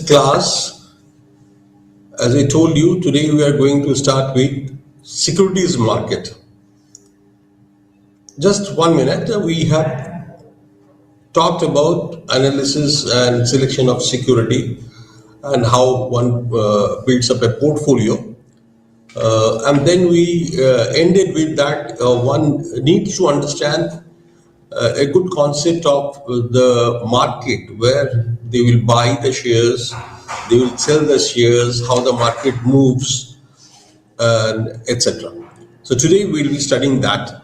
class, as I told you, today we are going to start with securities market. Just 1 minute, we have talked about analysis and selection of security and how one builds up a portfolio. And then we ended with that one needs to understand a good concept of the market where they will buy the shares, they will sell the shares, how the market moves, and etc. So today we'll be studying that.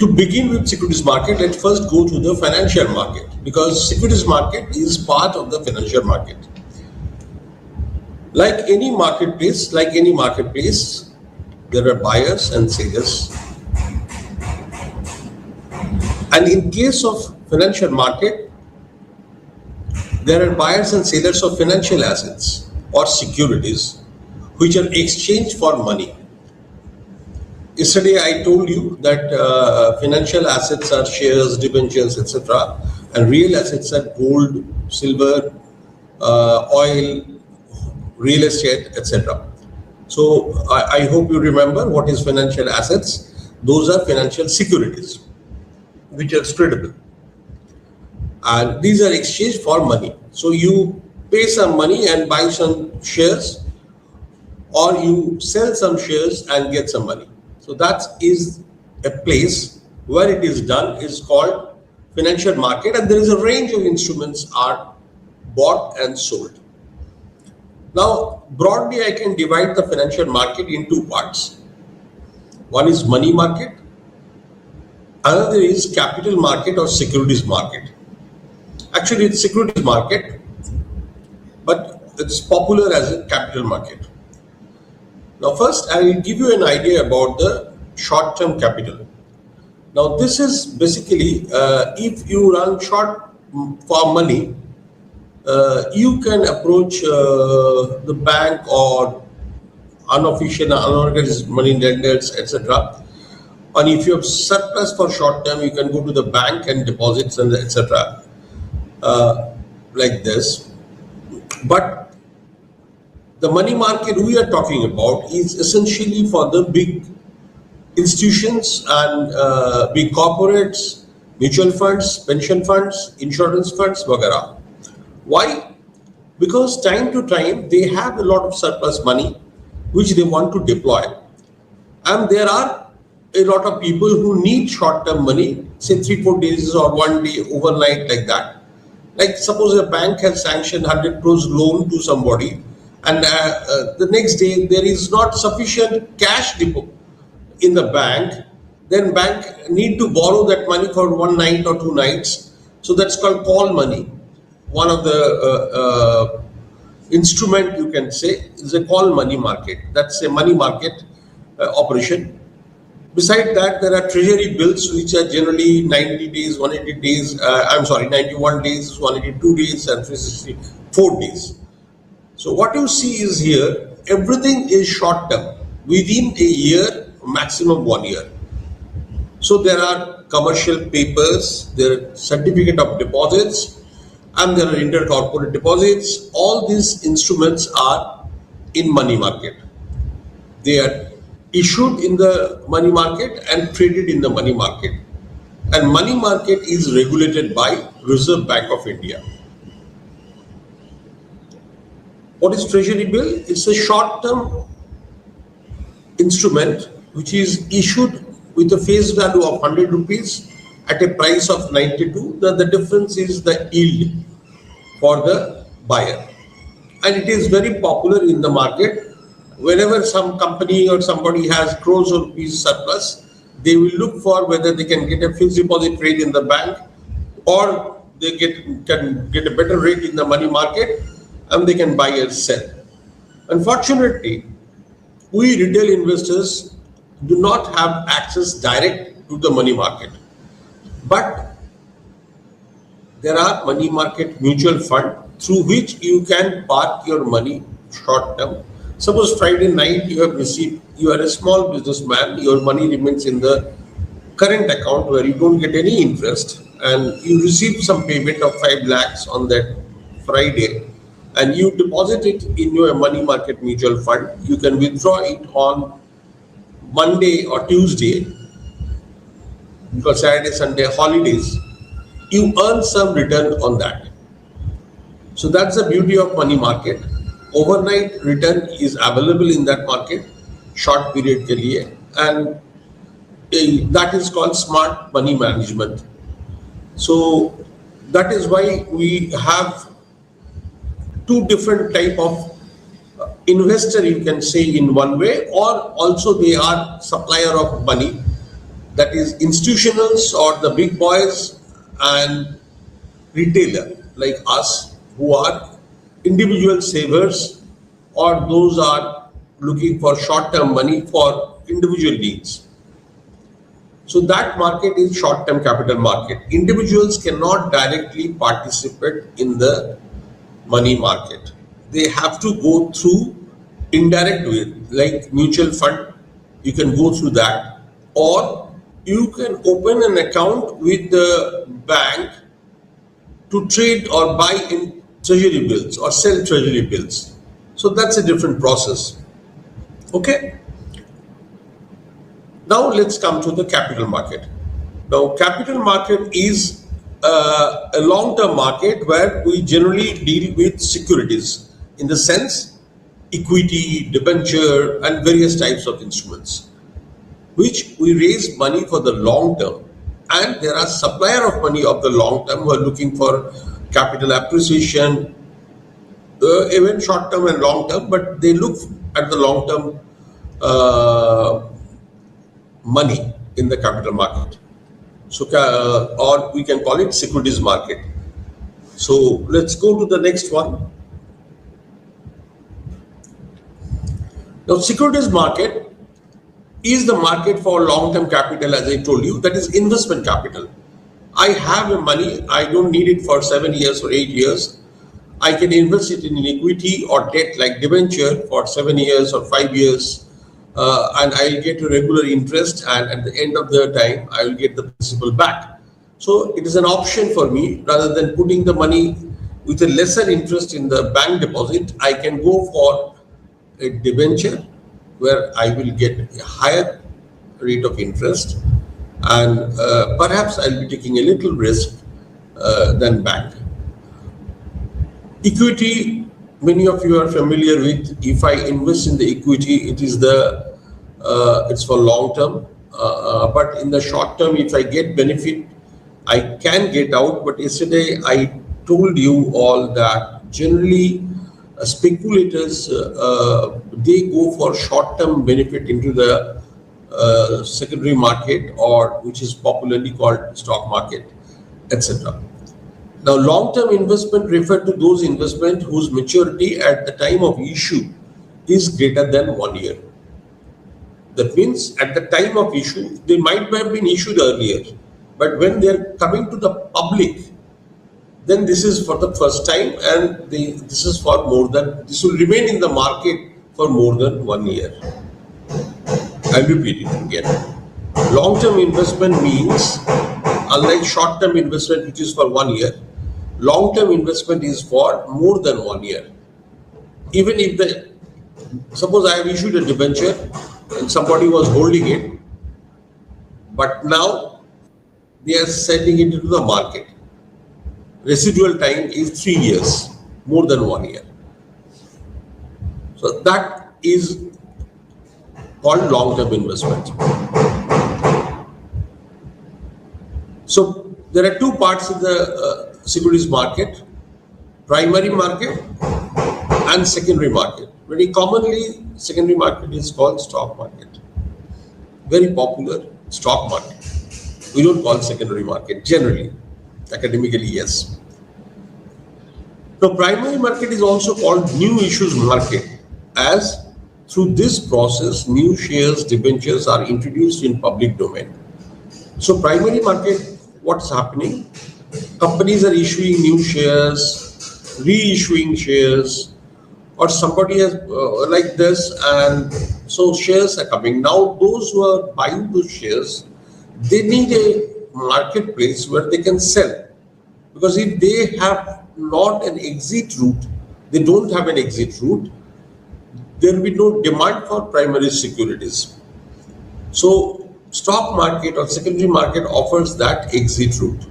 To begin with securities market, let's first go to the financial market because securities market is part of the financial market. Like any marketplace, there are buyers and sellers. And in case of financial market, there are buyers and sellers of financial assets or securities which are exchanged for money. Yesterday I told you that financial assets are shares, debentures, etc. and real assets are gold, silver, oil, real estate, etc. So I hope you remember what is financial assets. Those are financial securities which are tradable. And these are exchanged for money. So you pay some money and buy some shares, or you sell some shares and get some money. So that is a place where it is done is called financial market, and there is a range of instruments are bought and sold. Now, broadly, I can divide the financial market in two parts. One is money market, another is capital market or securities market. Actually, it's securities market, but it's popular as a capital market. Now, first, I will give you an idea about the short-term capital. Now, this is basically if you run short for money, you can approach the bank or unofficial, unorganized money lenders, etc. And if you have surplus for short term, you can go to the bank and deposits and etc. Like this. But the money market we are talking about is essentially for the big institutions and big corporates, mutual funds, pension funds, insurance funds, वगैरह. Why? Because time to time they have a lot of surplus money which they want to deploy, and there are a lot of people who need short-term money, say 3-4 days or 1 day, overnight, like that. Like suppose a bank has sanctioned 100 crores loan to somebody, and the next day there is not sufficient cash depot in the bank, then bank need to borrow that money for 1 night or 2 nights. So that's called call money. One of the instrument you can say is a call money market. That's a money market operation. Besides that, there are treasury bills which are generally 90 days, 180 days, 91 days, 182 days and 364 days. So what you see is here, everything is short term, within a year, maximum 1 year. So there are commercial papers, there are certificate of deposits, and there are intercorporate deposits. All these instruments are in money market. They are issued in the money market and traded in the money market. And money market is regulated by Reserve Bank of India. What is treasury bill? It's a short-term instrument which is issued with a face value of 100 rupees at a price of 92. The difference is the yield for the buyer. And it is very popular in the market. Whenever some company or somebody has crores of rupees surplus, they will look for whether they can get a fixed deposit rate in the bank, or they can get a better rate in the money market, and they can buy or sell. Unfortunately, we retail investors do not have access direct to the money market. But there are money market mutual fund through which you can park your money short term. Suppose Friday night you have received, you are a small businessman, your money remains in the current account where you don't get any interest, and you receive some payment of 5 lakhs on that Friday, and you deposit it in your money market mutual fund. You can withdraw it on Monday or Tuesday, because Saturday, Sunday holidays. You earn some return on that. So that's the beauty of money market. Overnight return is available in that market, short period ke liye, and that is called smart money management. So that is why we have two different type of investor, you can say, in one way, or also they are supplier of money, that is institutionals or the big boys, and retailer like us who are individual savers, or those are looking for short term money for individual needs. So that market is short term capital market. Individuals cannot directly participate in the money market. They have to go through indirect way, like mutual fund. You can go through that, or you can open an account with the bank to trade or buy in treasury bills or sell treasury bills. So that's a different process. Okay. Now let's come to the capital market. Now, capital market is a long-term market where we generally deal with securities, in the sense equity, debenture, and various types of instruments, which we raise money for the long term. And there are supplier of money of the long term who are looking for capital appreciation, even short term and long term, but they look at the long term money in the capital market. So, or we can call it securities market. So let's go to the next one. Now, securities market is the market for long-term capital, as I told you, that is investment capital. I have a money, I don't need it for 7 years or 8 years. I can invest it in equity or debt like debenture for 7 years or 5 years, and I'll get a regular interest, and at the end of the time, I will get the principal back. So it is an option for me. Rather than putting the money with a lesser interest in the bank deposit, I can go for a debenture where I will get a higher rate of interest, and perhaps I'll be taking a little risk than bank. Equity, many of you are familiar with. If I invest in the equity, it is it's for long term, but in the short term, if I get benefit, I can get out. But yesterday I told you all that generally speculators, they go for short term benefit into the secondary market, or which is popularly called stock market, etc. Now, long-term investment refer to those investment whose maturity at the time of issue is greater than 1 year. That means at the time of issue, they might have been issued earlier, but when they're coming to the public, then this is for the first time, and this is for more than, this will remain in the market for more than 1 year. I'll repeat it again. Long-term investment means, unlike short-term investment, which is for 1 year, long-term investment is for more than 1 year. Even if suppose I have issued a debenture and somebody was holding it, but now they are sending it into the market. Residual time is 3 years, more than 1 year. So that is called long-term investment. So there are two parts in the securities market: primary market and secondary market. Very commonly, secondary market is called stock market. Very popular, stock market. We don't call secondary market generally. Academically, yes. Now, primary market is also called new issues market, as through this process, new shares, debentures are introduced in public domain. So, primary market, what's happening? Companies are issuing new shares, reissuing shares, or somebody has like this, and so shares are coming. Now, those who are buying those shares, they need a marketplace where they can sell. Because if they have not an exit route, they don't have an exit route, there will be no demand for primary securities. So stock market or secondary market offers that exit route.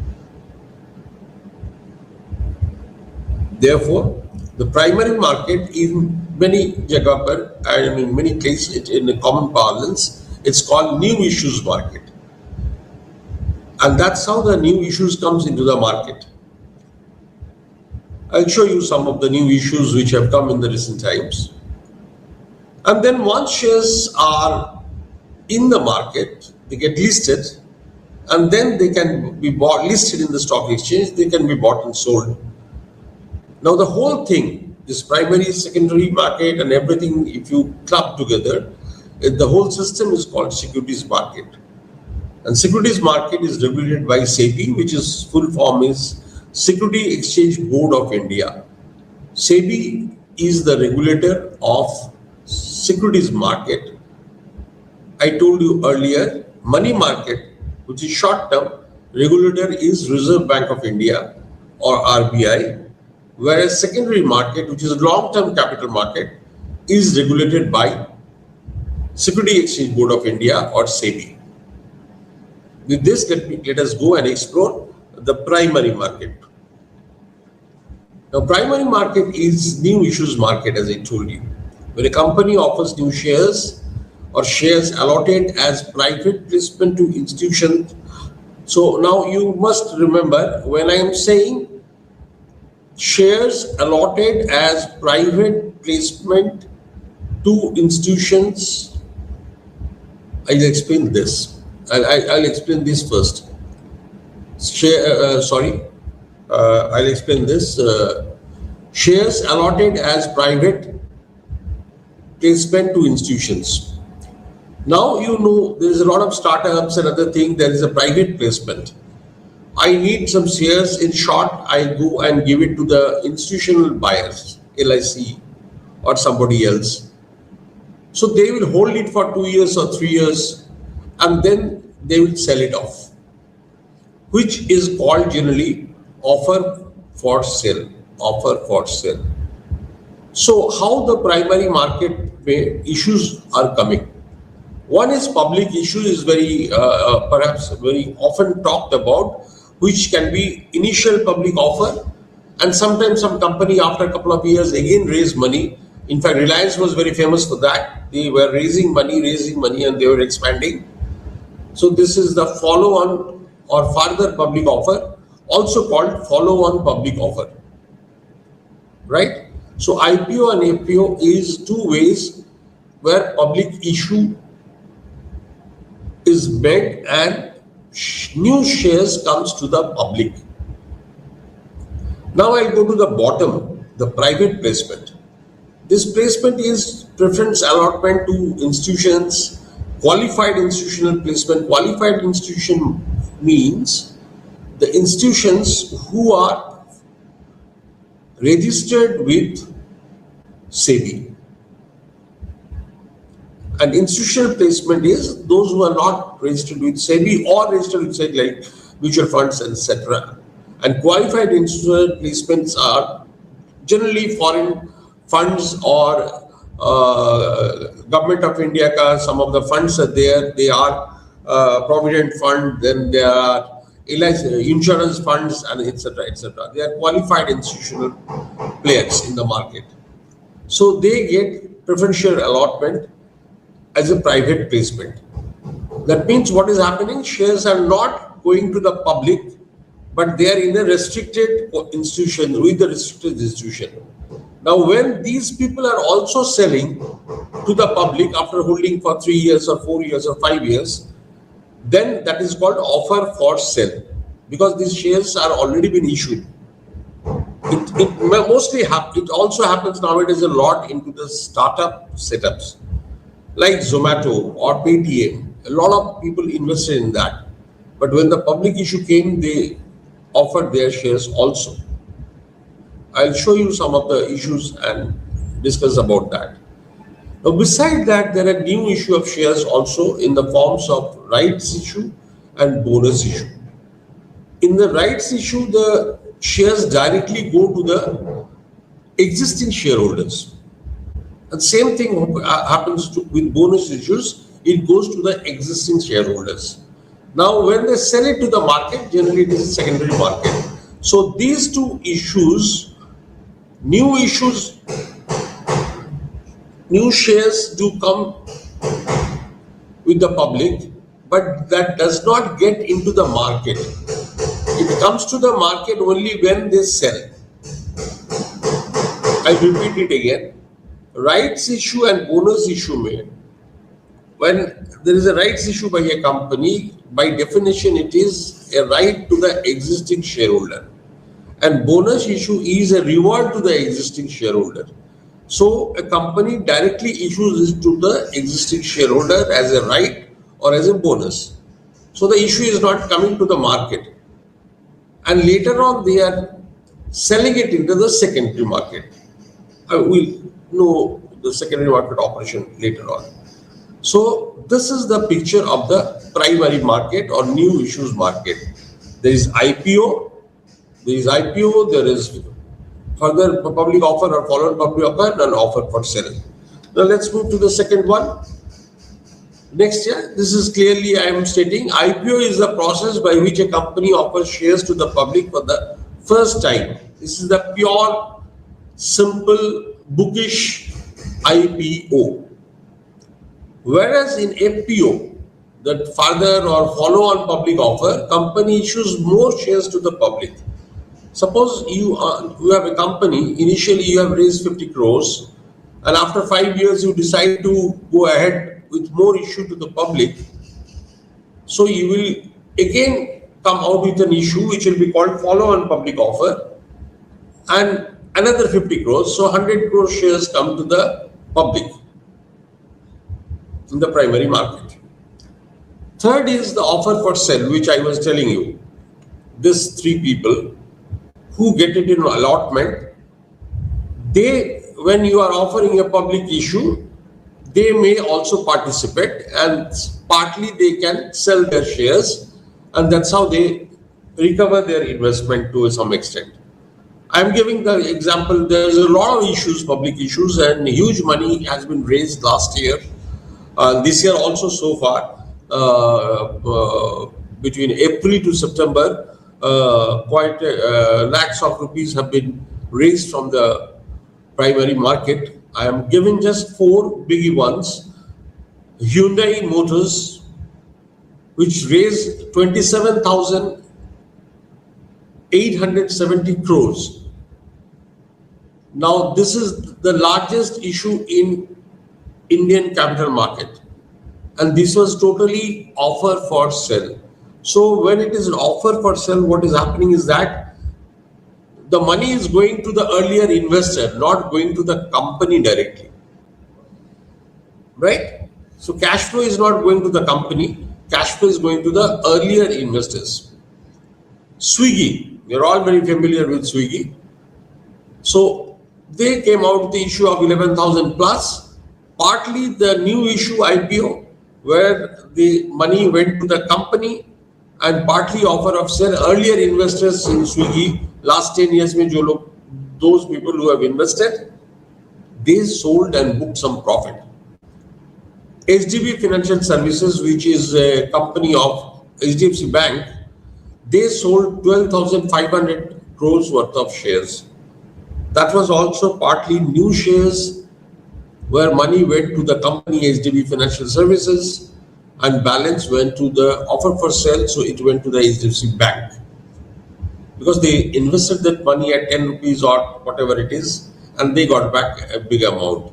Therefore, the primary market in many jagah par, I mean many places in a common parlance, it's called new issues market. And that's how the new issues comes into the market. I'll show you some of the new issues which have come in the recent times. And then once shares are in the market, they get listed, and then they can be bought, listed in the stock exchange, they can be bought and sold. Now the whole thing, this primary, secondary market and everything, if you club together, the whole system is called securities market. And securities market is regulated by SEBI, which is full form is Security Exchange Board of India. SEBI is the regulator of securities market. I told you earlier, money market, which is short term, regulator is Reserve Bank of India or RBI, whereas secondary market, which is long term capital market, is regulated by Security Exchange Board of India or SEBI. With this, let us go and explore the primary market. Now, primary market is new issues market, as I told you. When a company offers new shares or shares allotted as private placement to institutions. So now you must remember, when I am saying shares allotted as private placement to institutions, I'll explain this. I'll explain this first. I'll explain this. Shares allotted as private placement to institutions. Now you know there is a lot of startups and other things. There is a private placement. I need some shares. In short, I go and give it to the institutional buyers, LIC or somebody else. So they will hold it for 2 years or 3 years, and then they will sell it off, which is called generally offer for sale. Offer for sale. So how the primary market issues are coming? One is public issue is very perhaps very often talked about, which can be initial public offer, and sometimes some company after a couple of years again raise money. In fact, Reliance was very famous for that. They were raising money, and they were expanding. So this is the follow-on or further public offer, also called follow-on public offer, right? So IPO and APO is two ways where public issue is made and new shares comes to the public. Now I'll go to the bottom, the private placement. This placement is preference allotment to institutions. Qualified institutional placement. Qualified institution means the institutions who are registered with SEBI. And institutional placement is those who are not registered with SEBI or registered with SEBI, like mutual funds, etc. And qualified institutional placements are generally foreign funds or Government of India ka some of the funds are there. They are provident fund, then there are insurance funds, and etc. etc. They are qualified institutional players in the market. So they get preferential allotment as a private placement. That means what is happening? Shares are not going to the public, but they are in a restricted institution with the restricted institution. Now, when these people are also selling to the public after holding for 3 years or 4 years or 5 years, then that is called offer for sale, because these shares are already been issued. It also happens nowadays a lot into the startup setups like Zomato or Paytm. A lot of people invested in that, but when the public issue came, they offered their shares also. I'll show you some of the issues and discuss about that. Now, beside that, there are new issue of shares also in the forms of rights issue and bonus issue. In the rights issue, the shares directly go to the existing shareholders. And same thing happens with bonus issues, it goes to the existing shareholders. Now, when they sell it to the market, generally it is a secondary market. So these two issues, new shares do come with the public, but that does not get into the market. It comes to the market only when they sell. I repeat it again. Rights issue and bonus issue made. When there is a rights issue by a company, by definition, it is a right to the existing shareholder. And bonus issue is a reward to the existing shareholder. So a company directly issues it to the existing shareholder as a right or as a bonus. So the issue is not coming to the market. And later on, they are selling it into the secondary market. We'll know the secondary market operation later on. So this is the picture of the primary market or new issues market. There is IPO, there is further public offer or followed public offer and offer for sale. Now let's move to the second one. Next year, this is clearly I am stating IPO is the process by which a company offers shares to the public for the first time. This is the pure, simple, bookish IPO. Whereas in FPO, that further or follow-on public offer, company issues more shares to the public. Suppose you have a company, initially you have raised 50 crores and after 5 years you decide to go ahead with more issue to the public. So you will again come out with an issue which will be called follow-on public offer and another 50 crores. So 100 crore shares come to the public in the primary market. Third is the offer for sale, which I was telling you. These three people who get it in allotment, when you are offering a public issue, they may also participate and partly they can sell their shares and that's how they recover their investment to some extent. I am giving the example, there is a lot of issues, public issues, and huge money has been raised last year. This year also so far, between April to September, quite lakhs of rupees have been raised from the primary market. I am giving just four biggie ones. Hyundai Motors, which raised 27,870 crores. Now, this is the largest issue in Indian capital market. And this was totally offer for sale. So when it is an offer for sale, what is happening is that the money is going to the earlier investor, not going to the company directly. Right? So cash flow is not going to the company, cash flow is going to the earlier investors. Swiggy, you're all very familiar with Swiggy. So they came out with the issue of 11,000 plus, partly the new issue IPO, where the money went to the company, and partly offer of sale. Earlier investors in Swiggy, last 10 years, those people who have invested, they sold and booked some profit. HDB Financial Services, which is a company of HDFC Bank, they sold 12,500 crores worth of shares. That was also partly new shares where money went to the company HDB Financial Services and balance went to the offer for sale, so it went to the HDFC Bank. Because they invested that money at 10 rupees or whatever it is, and they got back a big amount.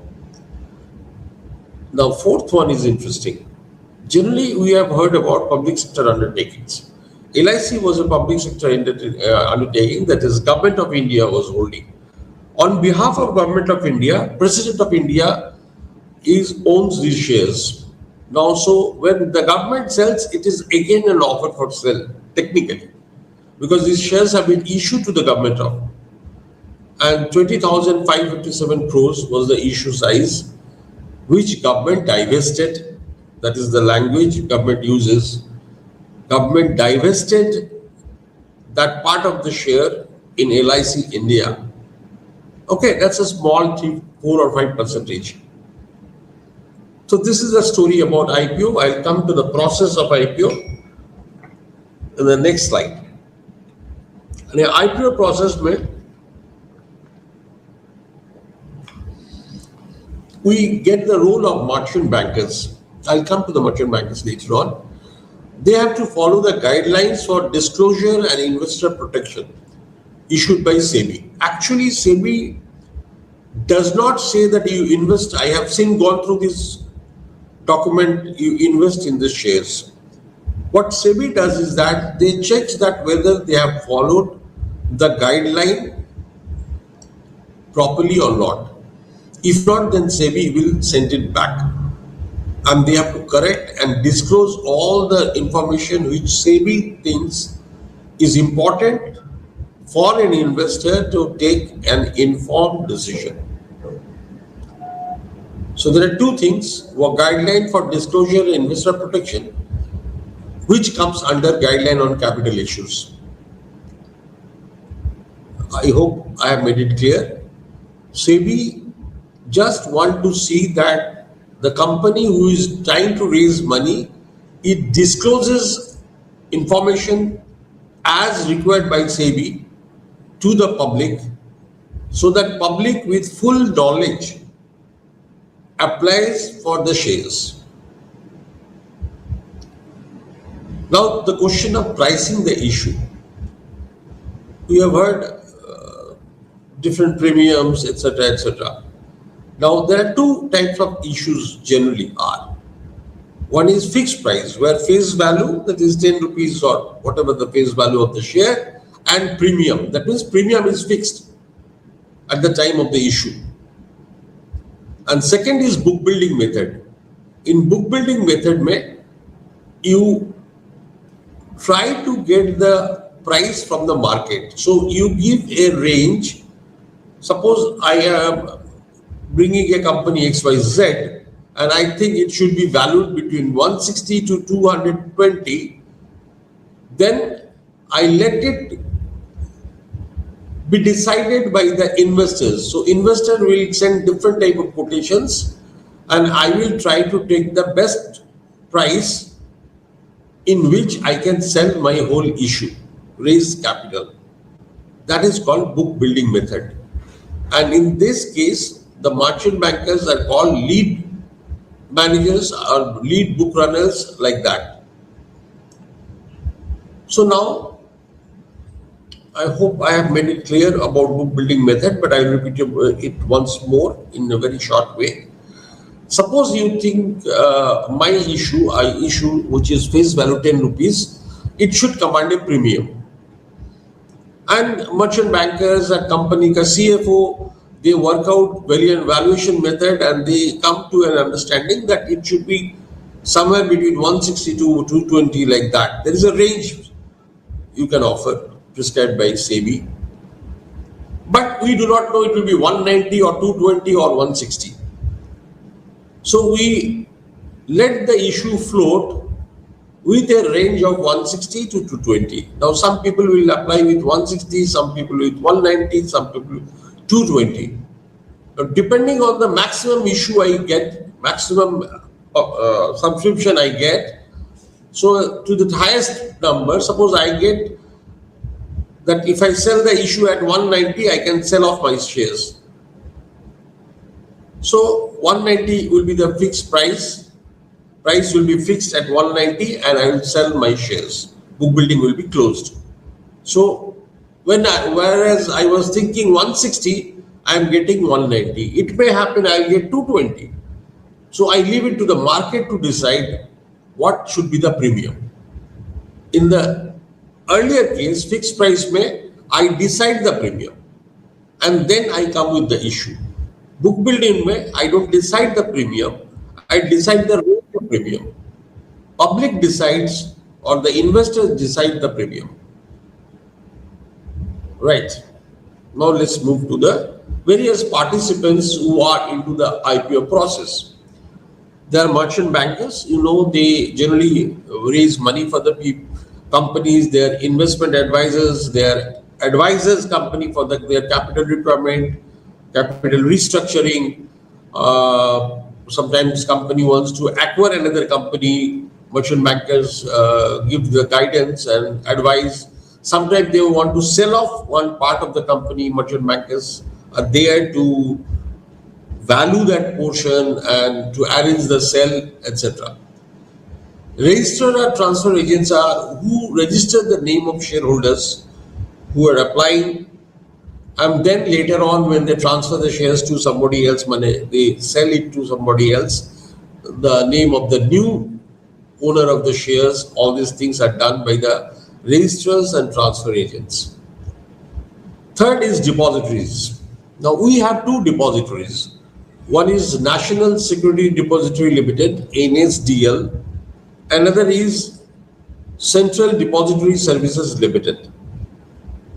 Now, fourth one is interesting. Generally, we have heard about public sector undertakings. LIC was a public sector undertaking that is Government of India was holding. On behalf of Government of India, President of India owns these shares. Now, so when the government sells, it is again an offer for sale, technically, because these shares have been issued to the government of, and 20,557 crores was the issue size, which government divested. That is the language government uses. Government divested that part of the share in LIC India. Okay, that's a small 4 or 5 percentage. So this is the story about IPO. I'll come to the process of IPO in the next slide. And the IPO process में we get the role of merchant bankers. I'll come to the merchant bankers later on. They have to follow the guidelines for disclosure and investor protection issued by SEBI. Actually, SEBI does not say that you invest. I have gone through this document, you invest in the shares. What SEBI does is that they check that whether they have followed the guideline properly or not. If not, then SEBI will send it back. And they have to correct and disclose all the information which SEBI thinks is important for an investor to take an informed decision. So there are two things: one guideline for disclosure and investor protection, which comes under guideline on capital issues. I hope I have made it clear. SEBI just want to see that the company who is trying to raise money, it discloses information as required by SEBI to the public, so that public with full knowledge applies for the shares. Now the question of pricing the issue. We have heard different premiums, etc., etc. Now there are two types of issues generally are. One is fixed price, where face value, that is 10 rupees or whatever the face value of the share, and premium, that means premium is fixed at the time of the issue. And second is book building method. In book building method, you try to get the price from the market. So you give a range. Suppose I am bringing a company XYZ and I think it should be valued between 160 to 220, then I let it be decided by the investors. So investor will send different type of quotations and I will try to take the best price in which I can sell my whole issue, raise capital. That is called book building method. And in this case, the merchant bankers are called lead managers or lead book runners, like that. So now, I hope I have made it clear about book building method, but I will repeat it once more in a very short way. Suppose you think my issue, which is face value 10 rupees, it should command a premium. And merchant bankers at company ka CFO, they work out valuation method and they come to an understanding that it should be somewhere between 160 to 220, like that. There is a range you can offer, prescribed by SEBI. But we do not know it will be 190 or 220 or 160. So we let the issue float with a range of 160 to 220. Now some people will apply with 160, some people with 190, some people with 220. Now, depending on the maximum issue I get, maximum subscription I get, so to the highest number, suppose I get that if I sell the issue at 190, I can sell off my shares. So 190 will be the fixed price. Price will be fixed at 190 and I will sell my shares. Book building will be closed. So whereas I was thinking 160, I am getting 190. It may happen I will get 220. So I leave it to the market to decide what should be the premium. In the earlier case, fixed price I decide the premium and then I come with the issue. Book building I don't decide the premium, I decide the rate of premium. Public decides or the investors decide the premium. Right. Now let's move to the various participants who are into the IPO process. There are merchant bankers, they generally raise money for the people, companies, their investment advisors, their advisors company for their capital requirement, capital restructuring. Sometimes company wants to acquire another company. Merchant bankers give the guidance and advice. Sometimes they want to sell off one part of the company. Merchant bankers are there to value that portion and to arrange the sale, etc. Registered or transfer agents are who register the name of shareholders who are applying, and then later on when they transfer the shares to somebody else, money they sell it to somebody else. The name of the new owner of the shares, all these things are done by the registrars and transfer agents. Third is depositories. Now we have two depositories. One is National Security Depository Limited, NSDL. Another is Central Depository Services Limited.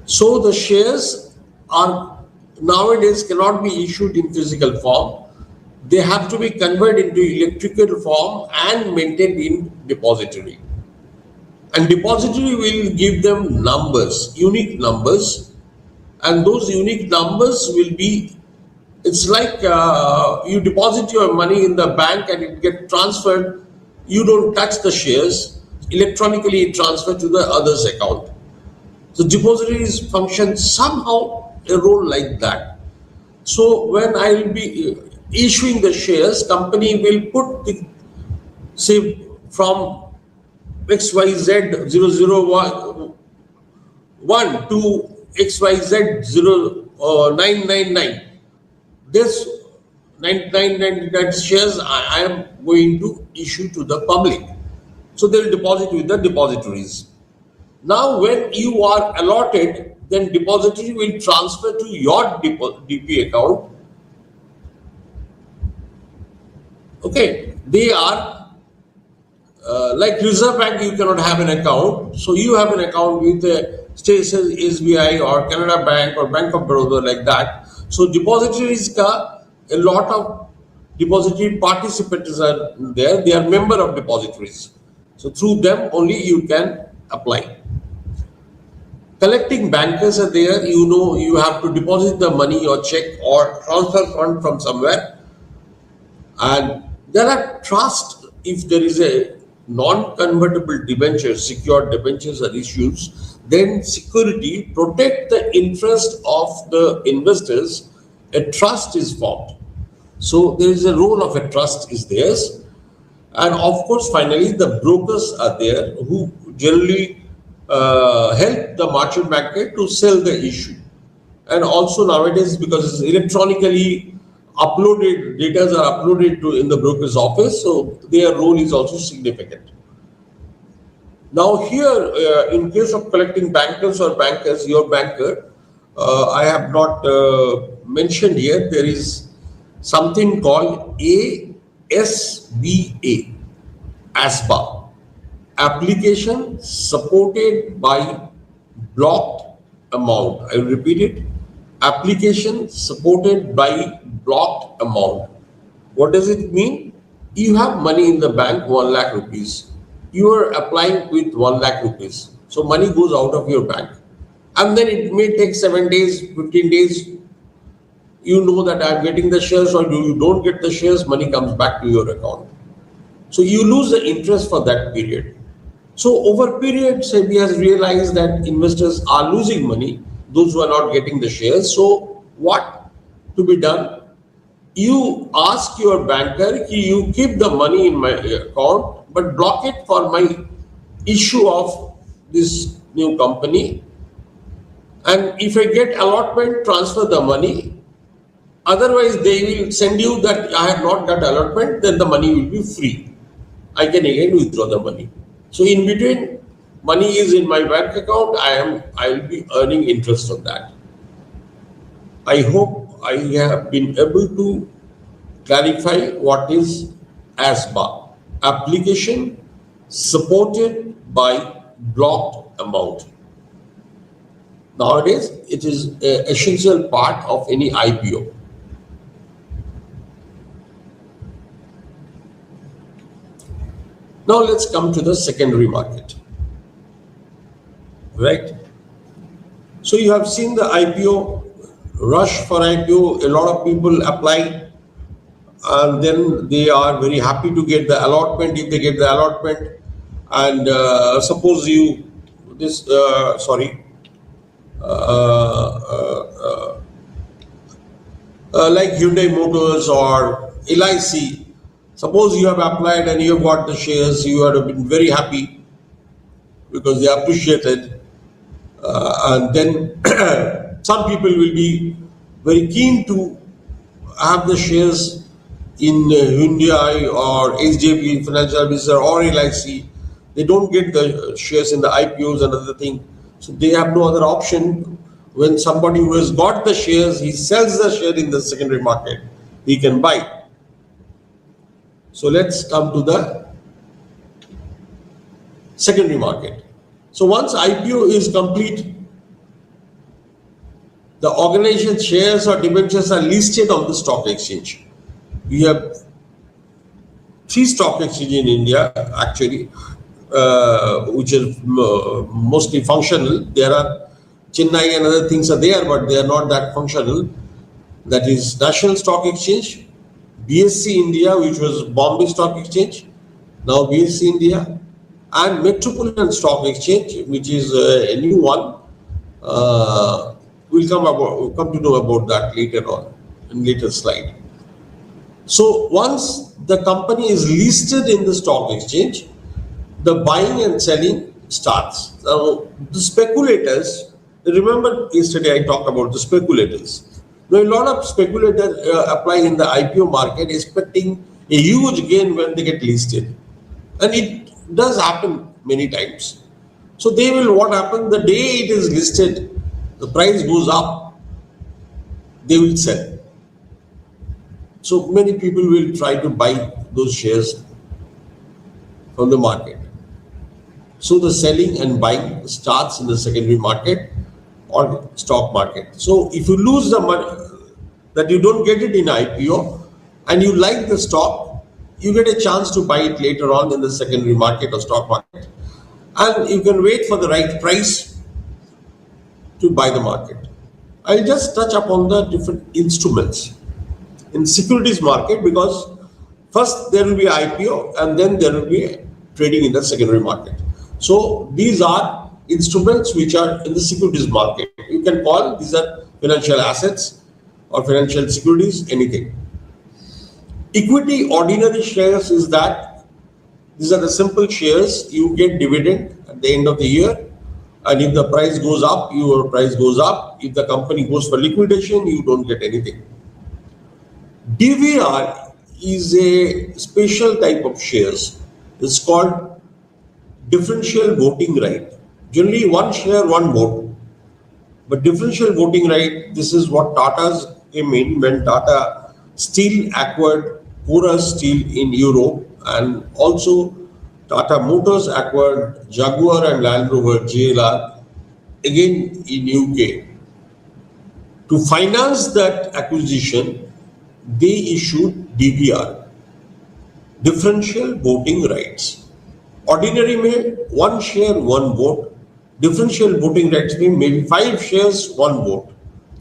So the shares are nowadays cannot be issued in physical form. They have to be converted into electrical form and maintained in depository. And depository will give them numbers, unique numbers, and those unique numbers will be, it's like you deposit your money in the bank and it gets transferred. You don't touch the shares, electronically it transferred to the other's account. So depositories function somehow a role like that. So when I will be issuing the shares, company will put the, say, from XYZ 001 to XYZ 0999. This 999 shares I am going to issue to the public. So they will deposit with the depositories. Now when you are allotted, then depository will transfer to your DP account. Okay, they are like Reserve Bank, you cannot have an account. So you have an account with State SBI or Canada Bank or Bank of Baroda, like that. So depositories ka a lot of depository participants are there. They are member of depositories. So through them only you can apply. Collecting bankers are there. You know, you have to deposit the money or check or transfer fund from somewhere. And there are trust. If there is a non-convertible debenture, secured debentures are issues, then security protect the interest of the investors. A trust is formed. So there is a role of a trust is theirs. And of course, finally, the brokers are there who generally help the merchant banker to sell the issue. And also nowadays, because it's electronically uploaded, data are uploaded to in the broker's office, so their role is also significant. Now here, in case of collecting bankers or bankers, your banker, I have not mentioned here, there is something called ASBA, ASBA, application supported by blocked amount. I will repeat it. Application supported by blocked amount. What does it mean? You have money in the bank, 1 lakh rupees. You are applying with 1 lakh rupees. So money goes out of your bank. And then it may take 7 days, 15 days. You know that I'm getting the shares, or you don't get the shares, money comes back to your account. So you lose the interest for that period. So over period, SEBI has realized that investors are losing money, those who are not getting the shares. So what to be done? You ask your banker, you keep the money in my account, but block it for my issue of this new company. And if I get allotment, transfer the money. Otherwise, they will send you that I have not got allotment, then the money will be free. I can again withdraw the money. So in between, money is in my bank account. I will be earning interest on that. I hope I have been able to clarify what is ASBA, application supported by blocked amount. Nowadays, it is an essential part of any IPO. Now let's come to the secondary market. right? So you have seen the IPO rush for IPO. A lot of people apply, and then they are very happy to get the allotment if they get the allotment. And suppose you this sorry like Hyundai Motors or LIC. Suppose you have applied and you have got the shares, you have been very happy because they appreciated, and then some people will be very keen to have the shares in Hyundai or HDFC Financial Services or LIC. They don't get the shares in the IPOs and other thing, so they have no other option. When somebody who has got the shares, he sells the share in the secondary market, he can buy. So let's come to the secondary market. So once IPO is complete, the organization shares or debentures are listed on the stock exchange. We have 3 stock exchanges in India actually, which is mostly functional. There are Chennai and other things are there, but they are not that functional. That is National Stock Exchange, BSC India, which was Bombay Stock Exchange, now BSC India, and Metropolitan Stock Exchange, which is a new one. We'll come to know about that later on in later slide. So once the company is listed in the stock exchange, the buying and selling starts. Now the speculators, remember yesterday I talked about the speculators. Now a lot of speculators apply in the IPO market expecting a huge gain when they get listed, and it does happen many times. So they will, what happens, the day it is listed, the price goes up, they will sell. So many people will try to buy those shares from the market. So the selling and buying starts in the secondary market or stock market. So if you lose the money, that you don't get it in IPO, and you like the stock, you get a chance to buy it later on in the secondary market or stock market. And you can wait for the right price to buy the market. I'll just touch upon the different instruments in securities market, because first there will be IPO and then there will be trading in the secondary market. So these are instruments which are in the securities market. You can call these are financial assets or financial securities, anything. Equity ordinary shares is that these are the simple shares. You get dividend at the end of the year, and if the price goes up, your price goes up. If the company goes for liquidation, you don't get anything. DVR is a special type of shares. It's called differential voting right. Generally, one share, one vote. But differential voting right, this is what Tata's came in when Tata Steel acquired Porous Steel in Europe, and also Tata Motors acquired Jaguar and Land Rover JLR again in UK. To finance that acquisition, they issued DVR, differential voting rights. Ordinary में one share, one vote. Differential voting rights में maybe 5 shares, 1 vote.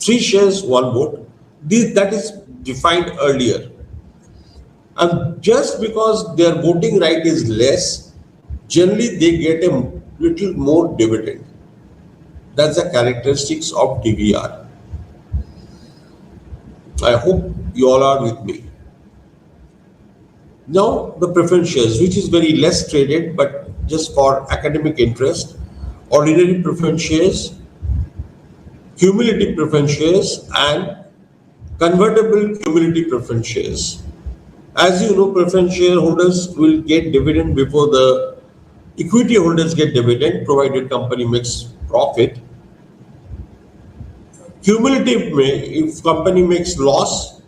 3 shares, 1 vote. That is defined earlier. And just because their voting right is less, generally they get a little more dividend. That's the characteristics of DVR. I hope you all are with me. Now the preference shares, which is very less traded, but just for academic interest. Ordinary preference shares, cumulative preference shares, and convertible cumulative preference shares. As you know, preference shareholders will get dividend before the equity holders get dividend, provided company makes profit. Cumulative if company makes loss,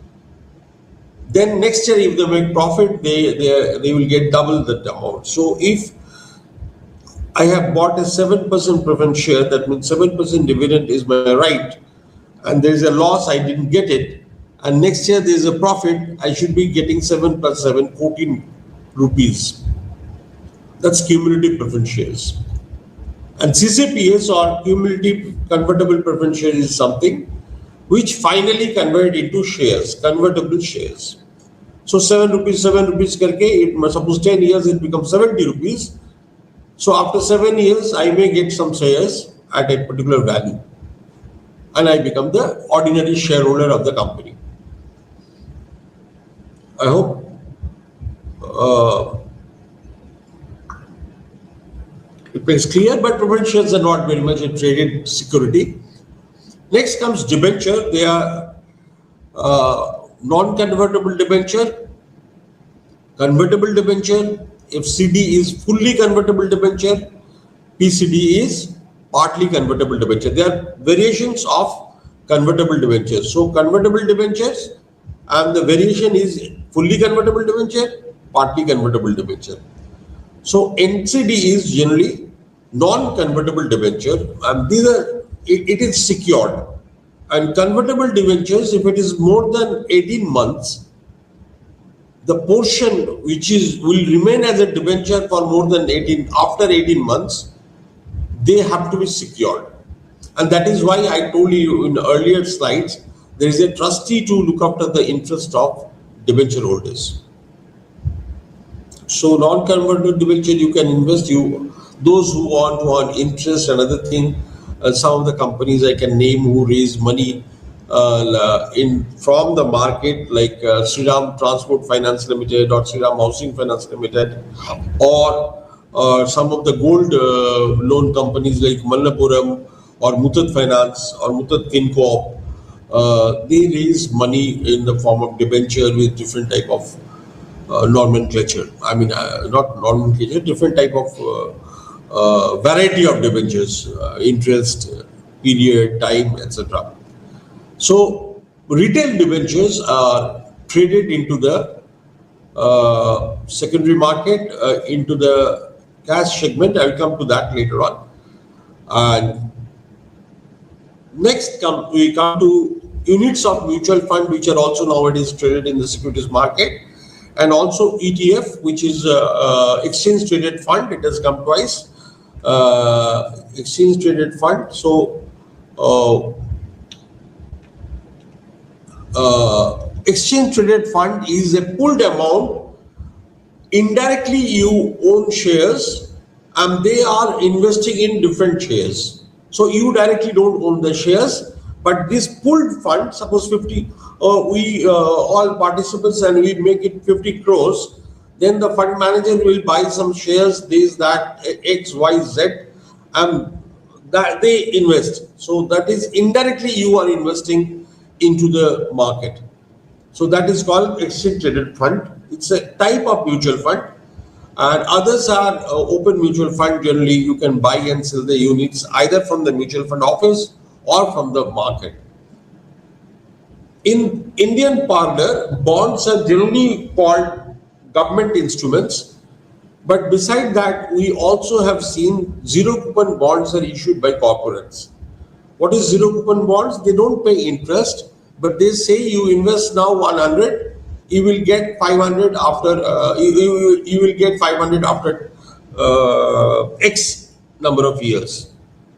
then next year if they make profit, they will get double that amount. So if I have bought a 7% preference share, that means 7% dividend is my right, and there is a loss, I didn't get it, and next year there is a profit, I should be getting 7 plus 7, 14 rupees. That's cumulative preference shares. And CCPS or cumulative convertible preference share is something which finally convert into shares, convertible shares. So 7 rupees karke, it suppose 10 years it becomes 70 rupees. So after 7 years, I may get some shares at a particular value and I become the ordinary shareholder of the company. I hope it is clear, but preference shares are not very much a traded security. Next comes debenture. They are non-convertible debenture, convertible debenture. If CD is fully convertible debenture, PCD is partly convertible debenture. There are variations of convertible debentures. So convertible debentures and the variation is fully convertible debenture, partly convertible debenture. So NCD is generally non-convertible debenture, and these are it is secured. And convertible debentures, if it is more than 18 months, the portion which is will remain as a debenture for more than 18 after 18 months, they have to be secured. And that is why I told you in earlier slides, there is a trustee to look after the interest of debenture holders. So non-convertible debenture you can invest. Those who want to earn interest, another thing. Some of the companies I can name who raise money in from the market, like Shriram Transport Finance Limited or Shriram Housing Finance Limited, or some of the gold loan companies like Mallapuram or Muthoot Finance or Muthoot Fincorp. They raise money in the form of debenture with different type of nomenclature. I mean, not nomenclature, different type of variety of debentures, interest, period, time, etc. So, retail debentures are traded into the secondary market, into the cash segment. I will come to that later on. And next, we come to units of mutual fund, which are also nowadays traded in the securities market, and also ETF, which is exchange traded fund. It has come twice. Exchange traded fund. So exchange traded fund is a pooled amount. Indirectly, you own shares, and they are investing in different shares. So you directly don't own the shares, but this pooled fund, suppose 50, we all participants and we make it 50 crores, then the fund manager will buy some shares, this, that, X, Y, Z, and that they invest. So that is indirectly you are investing into the market. So that is called exchange traded fund. It's a type of mutual fund. And others are open mutual fund. Generally, you can buy and sell the units either from the mutual fund office or from the market. In Indian parlor, bonds are generally called government instruments. But beside that, we also have seen zero coupon bonds are issued by corporates. What is zero coupon bonds? They don't pay interest, but they say you invest now 100, you will get 500 after you will get 500 after X number of years.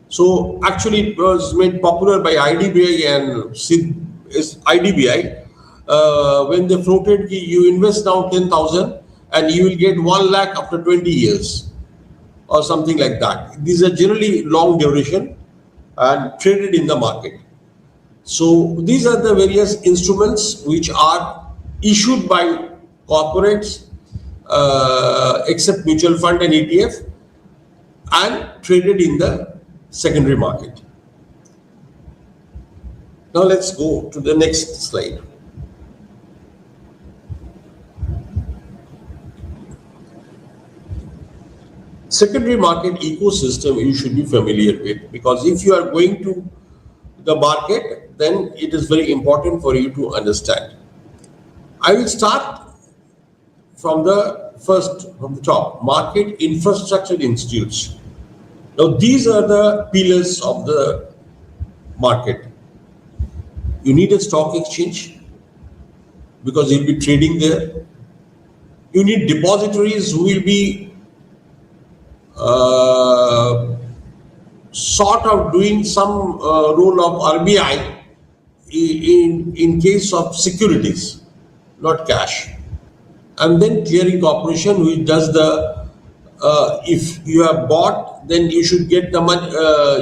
So actually, it was made popular by IDBI and IDBI when they floated. You invest now 10,000 and you will get 1 lakh after 20 years or something like that. These are generally long duration and traded in the market. So these are the various instruments which are issued by corporates, except mutual fund and ETF, and traded in the secondary market. Now let's go to the next slide. Secondary market ecosystem you should be familiar with, because if you are going to the market, then it is very important for you to understand. I will start from the top, market infrastructure institutes. Now these are the pillars of the market. You need a stock exchange because you'll be trading there. You need depositories who will be sort of doing some role of RBI in case of securities, not cash. And then clearing corporation, which does the if you have bought, then you should get the money,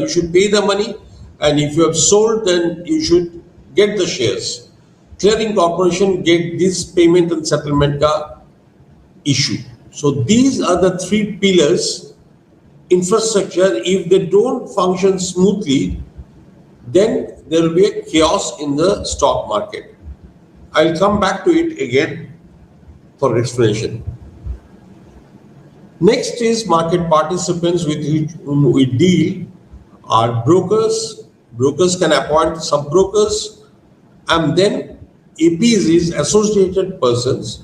you should pay the money, and if you have sold, then you should get the shares. Clearing corporation get this payment and settlement ka issue. So these are the three pillars infrastructure. If they don't function smoothly, then there will be a chaos in the stock market. I'll come back to it again for explanation. Next is market participants with whom we deal are brokers. Brokers can appoint sub-brokers, and then APs is associated persons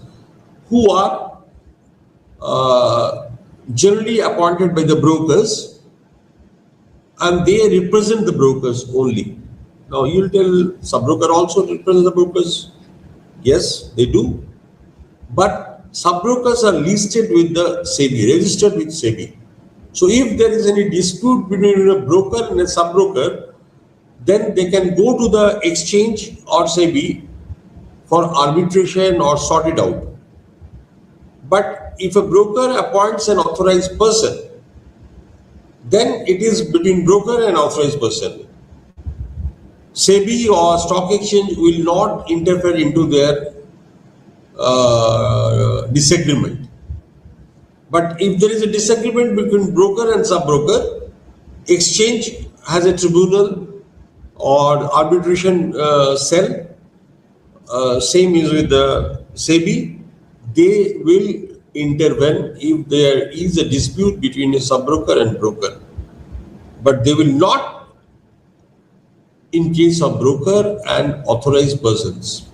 who are generally appointed by the brokers, and they represent the brokers only. Now you'll tell sub-broker also represents the brokers. Yes, they do. But sub-brokers are listed with the SEBI, registered with SEBI. So if there is any dispute between a broker and a sub-broker, then they can go to the exchange or SEBI for arbitration or sort it out. But if a broker appoints an authorized person, then it is between broker and authorized person. SEBI or stock exchange will not interfere into their disagreement. But if there is a disagreement between broker and sub-broker, exchange has a tribunal or arbitration cell. Same is with the SEBI. They will intervene if there is a dispute between a sub-broker and broker. But they will not in case of broker and authorized persons.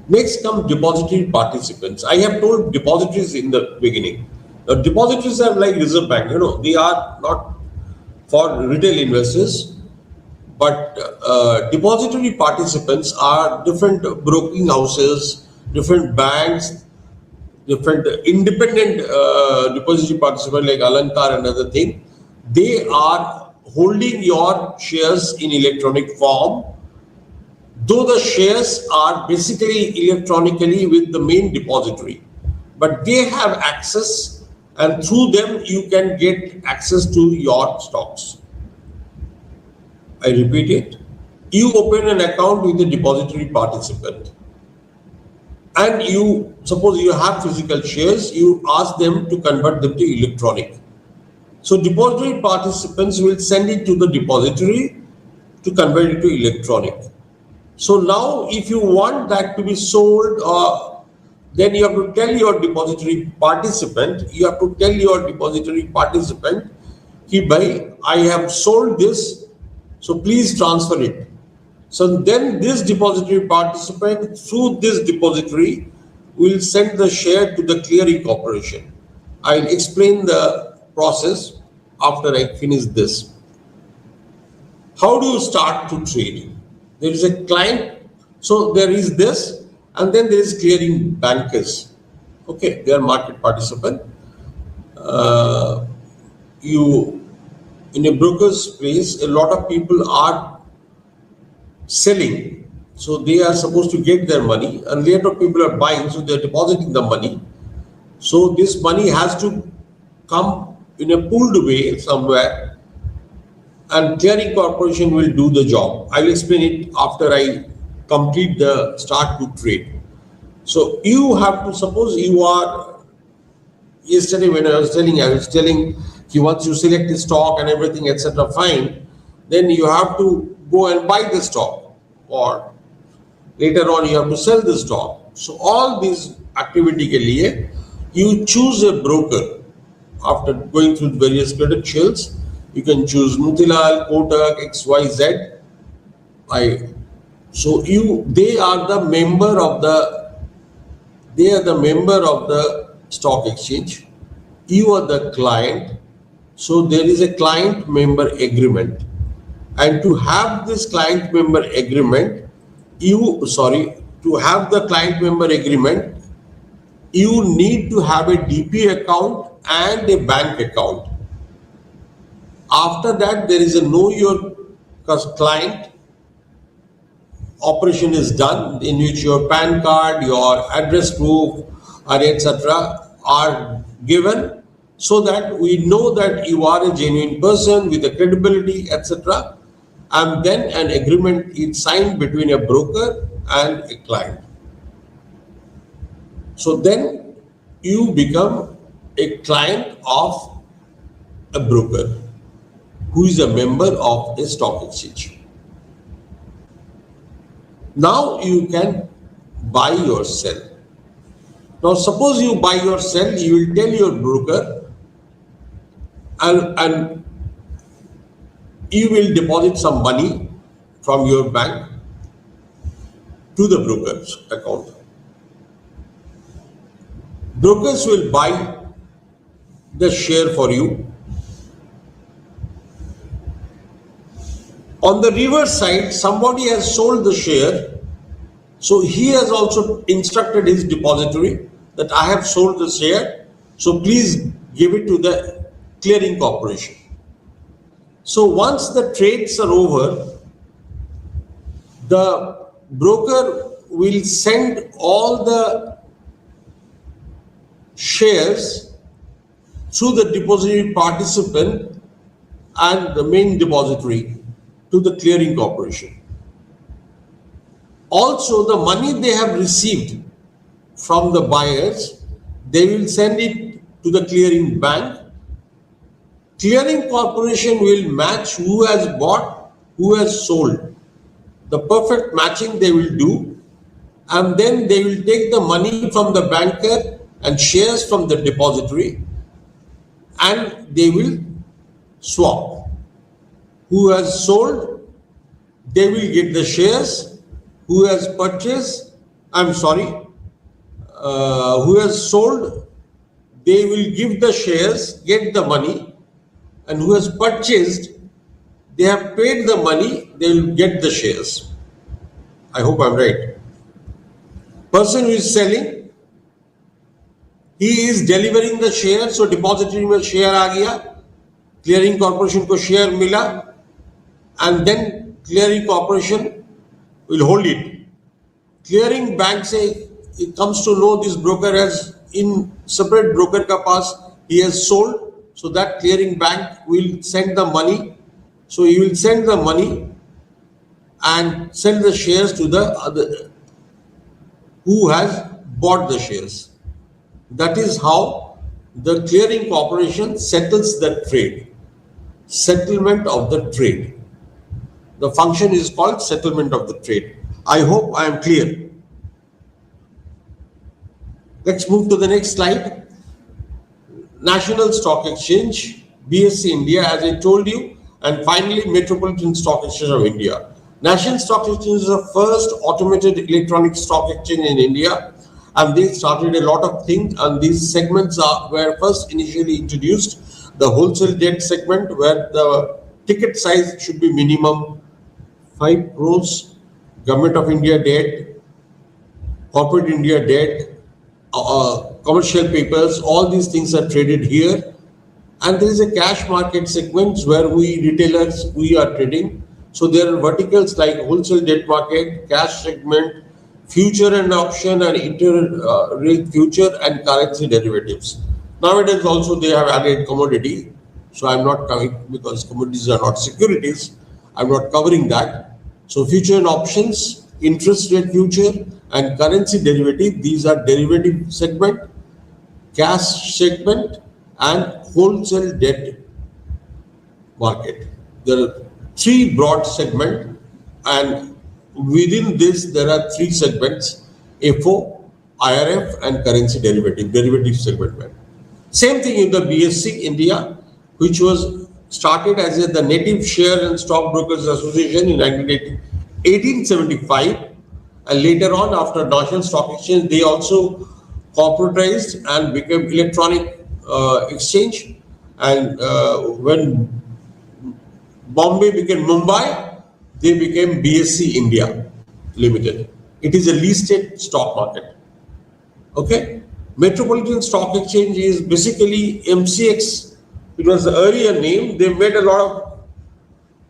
Next come depository participants. I have told depositories in the beginning. Now, depositories are like Reserve Bank, they are not for retail investors, but depository participants are different broking houses, different banks, different independent depository participants like Alankar and other thing. They are holding your shares in electronic form, though the shares are basically electronically with the main depository, but they have access, and through them you can get access to your stocks. I repeat it. You open an account with a depository participant, and you suppose you have physical shares, you ask them to convert them to electronic. So depository participants will send it to the depository to convert it to electronic. So now if you want that to be sold, then you have to tell your depository participant, I have sold this, so please transfer it. So then this depository participant through this depository will send the share to the clearing corporation. I'll explain the process after I finish this. How do you start to trade? There is a client, so there is this, and then there is clearing bankers. Okay, they are market participant. You in a broker's place, a lot of people are selling, so they are supposed to get their money, and later people are buying, so they are depositing the money. So this money has to come in a pooled way somewhere, and clearing corporation will do the job. I will explain it after I complete the start to trade. So you have to, suppose you are, yesterday when I was telling once you select the stock and everything, etc., fine, then you have to go and buy the stock, or later on you have to sell the stock. So all these activity ke liye, you choose a broker. After going through various credentials, you can choose Motilal, Kotak, XYZ. They are the member of the stock exchange. You are the client. So there is a client member agreement, and to have this client member agreement, you need to have a DP account and a bank account. After that, there is a know your client operation is done, in which your PAN card, your address proof, or etc. are given, so that we know that you are a genuine person with a credibility, etc. And then an agreement is signed between a broker and a client. So then you become a client of a broker who is a member of a stock exchange. Now you can buy or sell. Now suppose you buy or sell, you will tell your broker, and you will deposit some money from your bank to the broker's account. Brokers will buy the share for you. On the reverse side, somebody has sold the share, so he has also instructed his depository that I have sold the share, so please give it to the clearing corporation. So once the trades are over, the broker will send all the shares through the depository participant and the main depository to the clearing corporation. Also, the money they have received from the buyers, they will send it to the clearing bank. Clearing corporation will match who has bought, who has sold. The perfect matching they will do, and then they will take the money from the banker and shares from the depository, and they will swap. Who has sold, they will get the shares. Who has purchased, who has sold, they will give the shares, get the money, and who has purchased, they have paid the money, they will get the shares. I hope I'm right. Person who is selling, he is delivering the share, so depository में share आ गया, clearing corporation को share मिला, and then clearing corporation will hold it. Clearing bank say it comes to know this broker has in separate broker ka paas he has sold, so that clearing bank will send the money. So he will send the money and send the shares to the other who has bought the shares. That is how the clearing corporation settles the trade. Settlement of the trade. The function is called settlement of the trade. I hope I am clear. Let's move to the next slide. National Stock Exchange, BSE India, as I told you, and finally Metropolitan Stock Exchange of India. National Stock Exchange is the first automated electronic stock exchange in India, and they started a lot of things, and these segments were first initially introduced. The wholesale debt segment, where the ticket size should be minimum 5 crores, Government of India debt, Corporate India debt, commercial papers, all these things are traded here. And there is a cash market segment where we retailers, we are trading. So there are verticals like wholesale debt market, cash segment, future and option, and interest future and currency derivatives. Nowadays also they have added commodity. So I'm not coming because commodities are not securities. I'm not covering that. So future and options, interest rate future, and currency derivative, these are derivative segment, cash segment, and wholesale debt market. There are 3 broad segments, and within this there are 3 segments: FO, IRF, and currency derivative segment. Same thing in the BSE India, which was started as the Native Share and Stock Brokers Association in 1875, and later on, after National Stock Exchange, they also corporatized and became electronic exchange. And when Bombay became Mumbai, they became BSE India Limited. It is a listed stock market. Okay, Metropolitan Stock Exchange is basically MCX It was the earlier name. They made a lot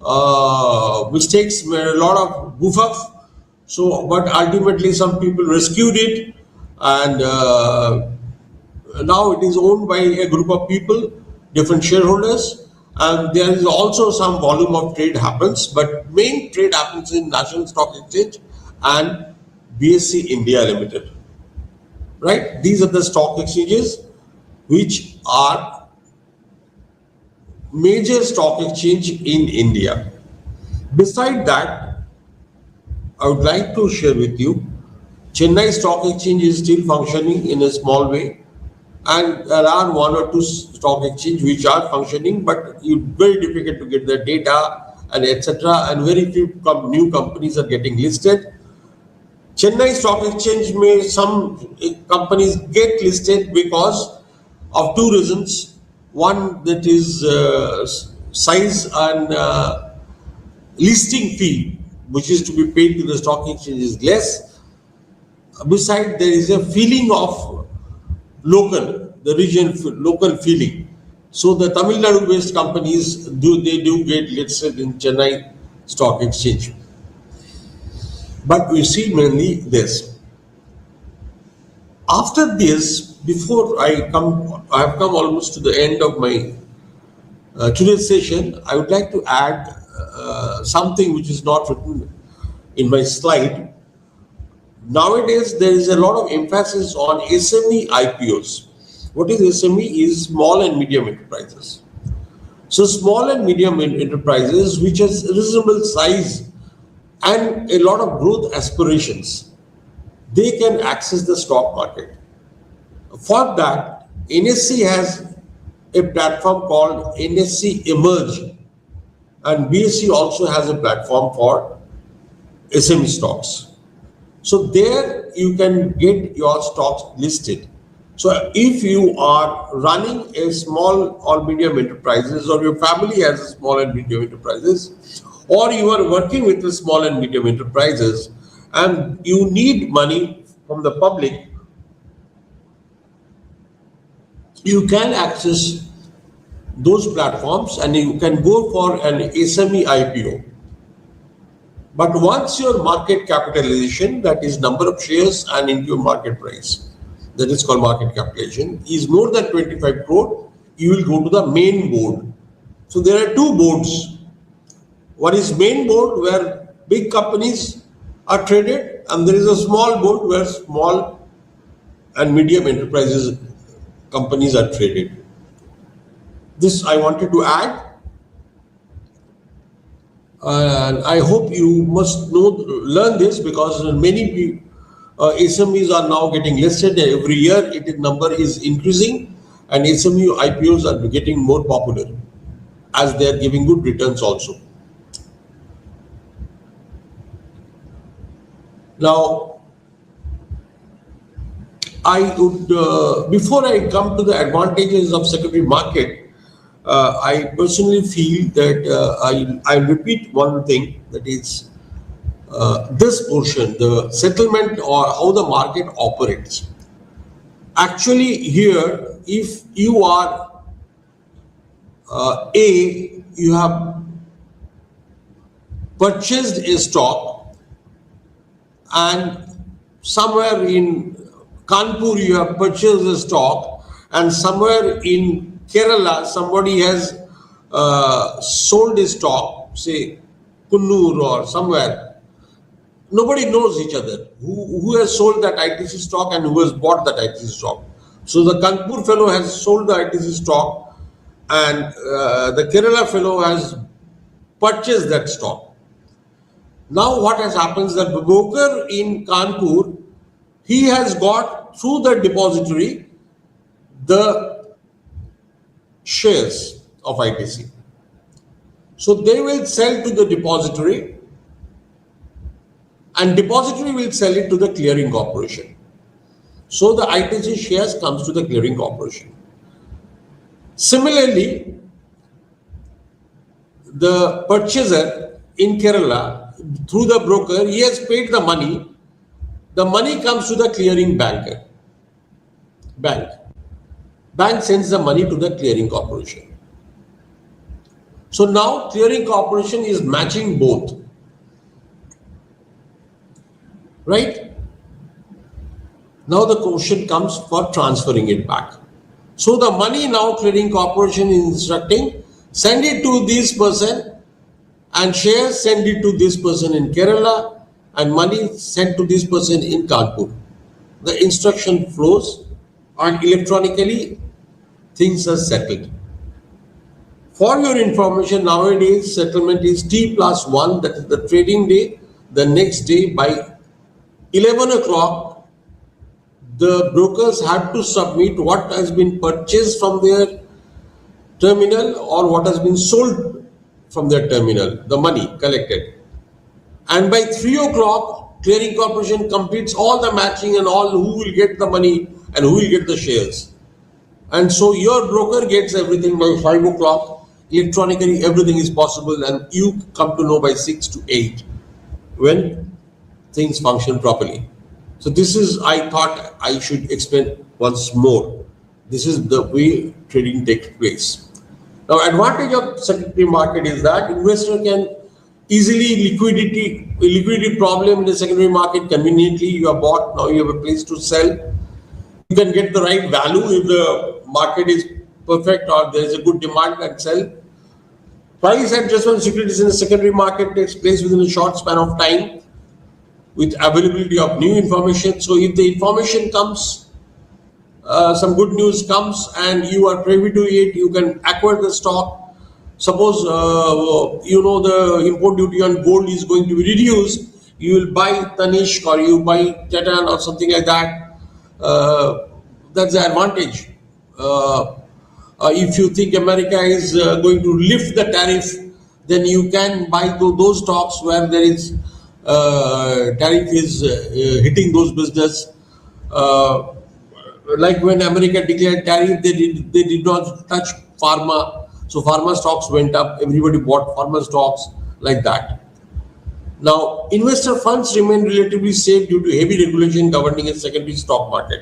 of mistakes, made a lot of goof up. So, but ultimately, some people rescued it, and now it is owned by a group of people, different shareholders, and there is also some volume of trade happens, but main trade happens in National Stock Exchange and BSE India Limited. Right? These are the stock exchanges which are major stock exchange in India. Beside that, I would like to share with you Chennai Stock Exchange is still functioning in a small way, and there are one or two stock exchange which are functioning, but it's very difficult to get the data and etc. And very few new companies are getting listed. Chennai Stock Exchange may some companies get listed because of two reasons. One, that is size and listing fee, which is to be paid to the stock exchange, is less. Besides, there is a feeling of the region, local feeling. So the Tamil Nadu-based companies do get listed in Chennai Stock Exchange. But we see mainly this. After this, before I have come almost to the end of my today's session. I would like to add something which is not written in my slide. Nowadays, there is a lot of emphasis on SME IPOs. What is SME? Is small and medium enterprises. So small and medium enterprises which has reasonable size and a lot of growth aspirations, they can access the stock market. For that, NSE has a platform called NSE Emerge, and BSE also has a platform for SME stocks. So there you can get your stocks listed. So if you are running a small or medium enterprises, or your family has a small and medium enterprises, or you are working with the small and medium enterprises and you need money from the public, you can access those platforms and you can go for an SME IPO. But once your market capitalization, that is number of shares and into your market price, that is called market capitalization, is more than 25 crore, you will go to the main board. So there are two boards. One is main board where big companies are traded, and there is a small board where small and medium enterprises companies are traded. This I wanted to add. And I hope you must learn this, because many SMEs are now getting listed every year. Number is increasing, and SME IPOs are getting more popular as they are giving good returns also. Now, I would before I come to the advantages of secondary market, I personally feel that I repeat one thing, that is this portion, the settlement or how the market operates. Actually, here, if you are you have purchased a stock, and somewhere in Kanpur you have purchased a stock, and somewhere in Kerala somebody has sold a stock, say Kunnur or somewhere. Nobody knows each other. Who has sold that ITC stock and who has bought that ITC stock? So the Kanpur fellow has sold the ITC stock, and the Kerala fellow has purchased that stock. Now what has happened is that the broker in Kanpur, he has got through the depository the shares of ITC. So they will sell to the depository, and depository will sell it to the clearing corporation. So the ITC shares comes to the clearing corporation. Similarly, the purchaser in Kerala, through the broker, he has paid the money. The money comes to the clearing bank. Bank sends the money to the clearing corporation. So now clearing corporation is matching both, right? Now the question comes for transferring it back. So the money now clearing corporation is instructing, send it to this person, and shares send it to this person in Kerala, and money sent to this person in Kanpur. The instruction flows and electronically things are settled. For your information, nowadays settlement is T+1, that is the trading day. The next day by 11 o'clock, the brokers have to submit what has been purchased from their terminal or what has been sold from their terminal, the money collected. And by 3 o'clock, clearing corporation completes all the matching and all who will get the money and who will get the shares. And so your broker gets everything by 5 o'clock. Electronically, everything is possible, and you come to know by 6 to 8 when things function properly. So this is, I thought I should explain once more. This is the way trading takes place. Now, advantage of secondary market is that investor can easily liquidity problem in the secondary market conveniently. You are bought, now you have a place to sell. You can get the right value if the market is perfect or there is a good demand and sell. Price adjustment securities in the secondary market takes place within a short span of time with availability of new information. So if the information comes, some good news comes and you are privy to it, you can acquire the stock. Suppose you know the import duty on gold is going to be reduced, you will buy Tanishq or you buy Titan or something like that. That's the advantage. If you think America is going to lift the tariff, then you can buy those stocks where there is tariff is hitting those business. Like when America declared tariff, they did not touch pharma. So pharma stocks went up. Everybody bought pharma stocks like that. Now, investor funds remain relatively safe due to heavy regulation governing a secondary stock market.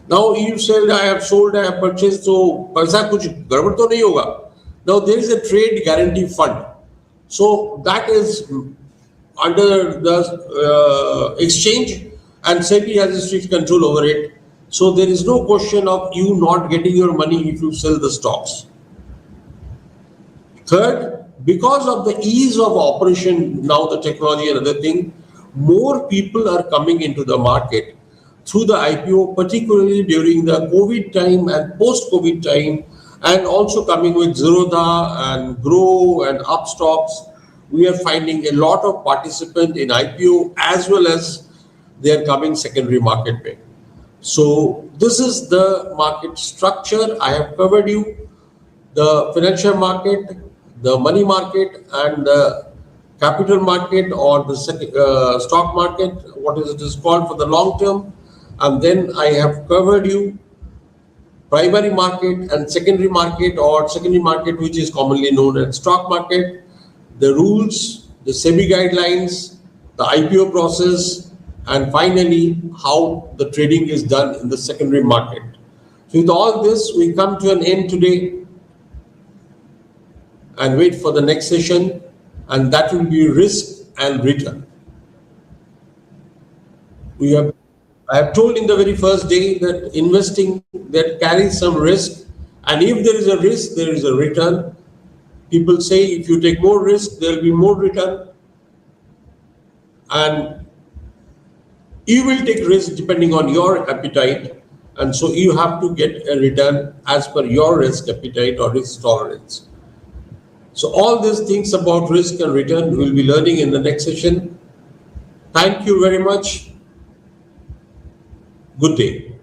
Now, you said I have sold, I have purchased, so paisa kuch gadbad to nahi hoga. Now, there is a trade guarantee fund. So that is under the exchange, and SEBI has a strict control over it. So there is no question of you not getting your money if you sell the stocks. Third, because of the ease of operation, now the technology and other thing, more people are coming into the market through the IPO, particularly during the COVID time and post-COVID time, and also coming with Zerodha and Grow and Up stocks. We are finding a lot of participants in IPO as well as they are coming secondary market way. So this is the market structure. I have covered you the financial market, the money market, and the capital market or the stock market, what is it is called for the long term. And then I have covered you primary market and secondary market, or secondary market which is commonly known as stock market, the rules, the SEBI guidelines, the IPO process, and finally how the trading is done in the secondary market. So with all this, we come to an end today and wait for the next session, and that will be risk and return. I have told in the very first day that investing that carries some risk, and if there is a risk, there is a return. People say if you take more risk, there will be more return, and you will take risk depending on your appetite, and so you have to get a return as per your risk appetite or risk tolerance. So all these things about risk and return we will be learning in the next session. Thank you very much. Good day.